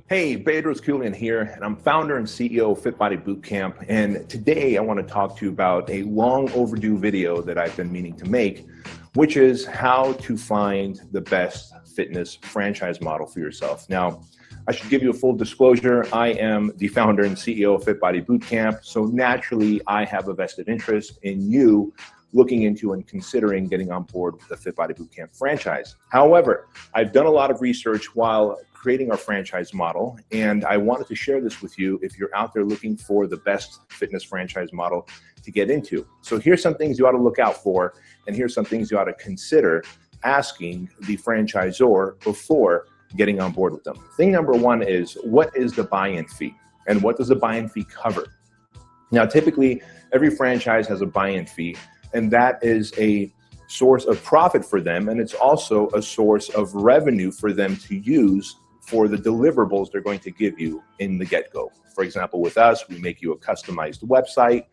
Hey, Bedros Keuilian here, and I'm founder and CEO of Fit Body Bootcamp. And today I want to talk to you about a long overdue video that I've been meaning to make, which is how to find the best fitness franchise model for yourself. Now, I should give you a full disclosure. I am the founder and CEO of Fit Body Bootcamp, so naturally I have a vested interest in you looking into and considering getting on board with the Fit Body Bootcamp franchise. However, I've done a lot of research while creating our franchise model, and I wanted to share this with you if you're out there looking for the best fitness franchise model to get into. So here's some things you ought to look out for, and here's some things you ought to consider asking the franchisor before getting on board with them. Thing number one is, what is the buy-in fee? And what does the buy-in fee cover? Now, typically, every franchise has a buy-in fee, and that is a source of profit for them, and it's also a source of revenue for them to use for the deliverables they're going to give you in the get-go. For example, with us, we make you a customized website.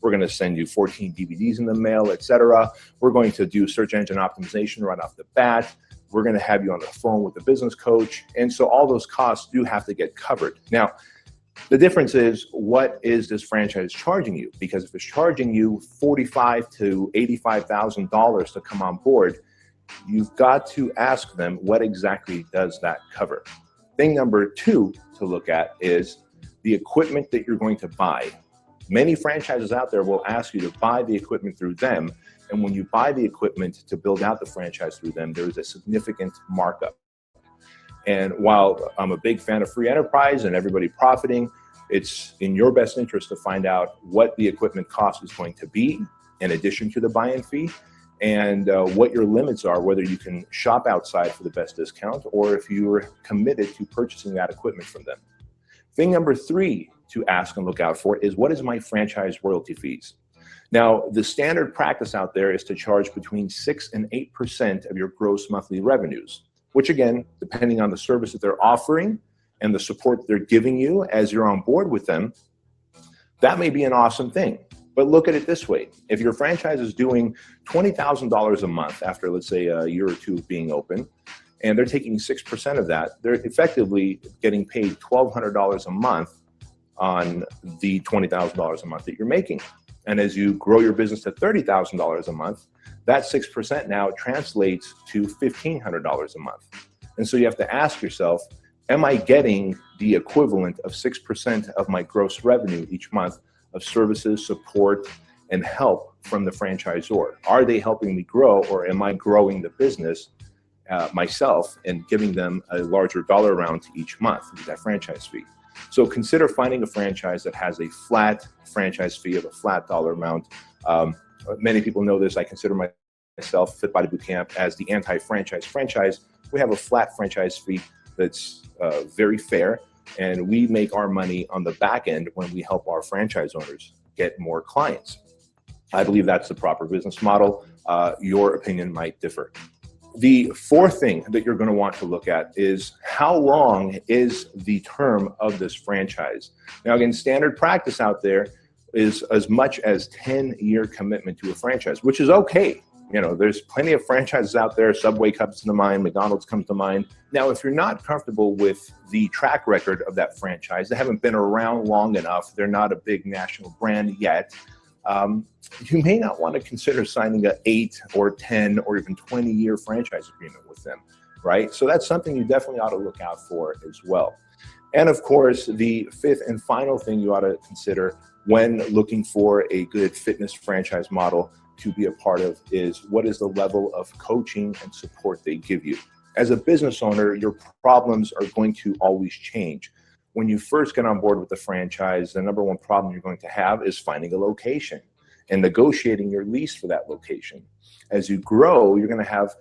We're going to send you 14 DVDs in the mail, etc. We're going to do search engine optimization right off the bat. We're going to have you on the phone with a business coach. And so all those costs do have to get covered. Now, the difference is, what is this franchise charging you? Because if it's charging you $45,000 to $85,000 to come on board, you've got to ask them, what exactly does that cover? Thing number two to look at is the equipment that you're going to buy. Many franchises out there will ask you to buy the equipment through them. And when you buy the equipment to build out the franchise through them, there is a significant markup. And while I'm a big fan of free enterprise and everybody profiting, it's in your best interest to find out what the equipment cost is going to be in addition to the buy-in fee, and what your limits are, whether you can shop outside for the best discount or if you're committed to purchasing that equipment from them. Thing number three to ask and look out for is, what is my franchise royalty fees? Now, the standard practice out there is to charge between 6 and 8% of your gross monthly revenues, which again, depending on the service that they're offering and the support they're giving you as you're on board with them, that may be an awesome thing. But look at it this way. If your franchise is doing $20,000 a month after, let's say, a year or two of being open, and they're taking 6% of that, they're effectively getting paid $1,200 a month on the $20,000 a month that you're making. And as you grow your business to $30,000 a month, that 6% now translates to $1,500 a month. And so you have to ask yourself, am I getting the equivalent of 6% of my gross revenue each month of services, support, and help from the franchisor? Are they helping me grow, or am I growing the business myself and giving them a larger dollar amount each month with that franchise fee? So consider finding a franchise that has a flat franchise fee of a flat dollar amount. Many people know this. I consider myself, Fit Body Bootcamp, as the anti-franchise franchise. We have a flat franchise fee that's very fair, and we make our money on the back end when we help our franchise owners get more clients. I believe that's the proper business model. Your opinion might differ. The fourth thing that you're going to want to look at is, how long is the term of this franchise? Now, again, standard practice out there is as much as 10-year commitment to a franchise, which is okay. You know, there's plenty of franchises out there. Subway comes to mind, McDonald's comes to mind. Now, if you're not comfortable with the track record of that franchise, they haven't been around long enough, they're not a big national brand yet, you may not want to consider signing an 8 or 10 or even 20-year franchise agreement with them, right? So that's something you definitely ought to look out for as well. And of course, the fifth and final thing you ought to consider when looking for a good fitness franchise model to be a part of is, what is the level of coaching and support they give you? As a business owner, your problems are going to always change. When you first get on board with the franchise, the number one problem you're going to have is finding a location and negotiating your lease for that location. As you grow, you're going to have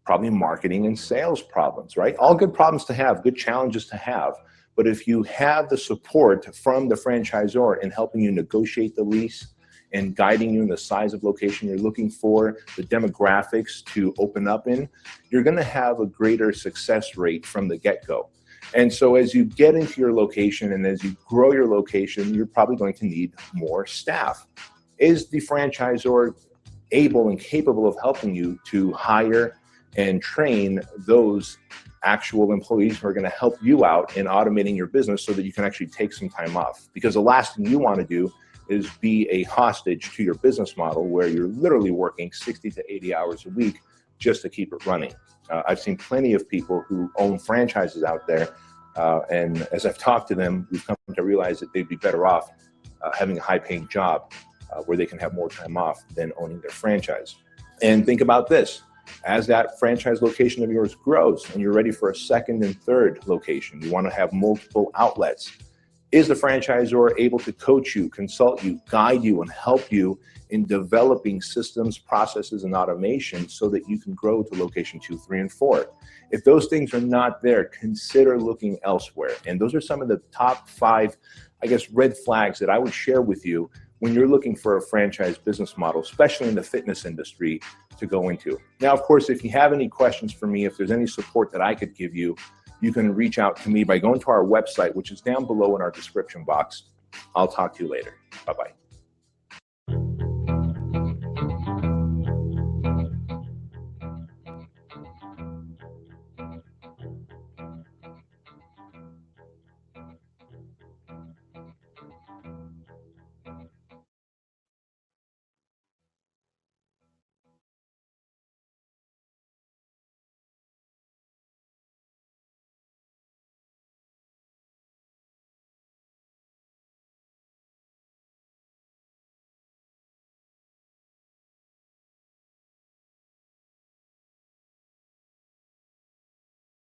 probably marketing and sales problems, right? All good problems to have, good challenges to have. But if you have the support from the franchisor in helping you negotiate the lease and guiding you in the size of location you're looking for, the demographics to open up in, you're going to have a greater success rate from the get-go. And so as you get into your location and as you grow your location, you're probably going to need more staff. Is the franchisor able and capable of helping you to hire and train those actual employees who are going to help you out in automating your business so that you can actually take some time off. Because the last thing you want to do is be a hostage to your business model where you're literally working 60 to 80 hours a week just to keep it running. I've seen plenty of people who own franchises out there, and as I've talked to them, we've come to realize that they'd be better off having a high-paying job where they can have more time off than owning their franchise. And think about this. As that franchise location of yours grows and you're ready for a second and third location, you want to have multiple outlets. Is the franchisor able to coach you, consult you, guide you, and help you in developing systems, processes, and automation so that you can grow to location 2, 3, and 4? If those things are not there, consider looking elsewhere. And those are some of the top 5, I guess, red flags that I would share with you when you're looking for a franchise business model, especially in the fitness industry, to go into. Now, of course, if you have any questions for me, if there's any support that I could give you, you can reach out to me by going to our website, which is down below in our description box. I'll talk to you later. Bye-bye.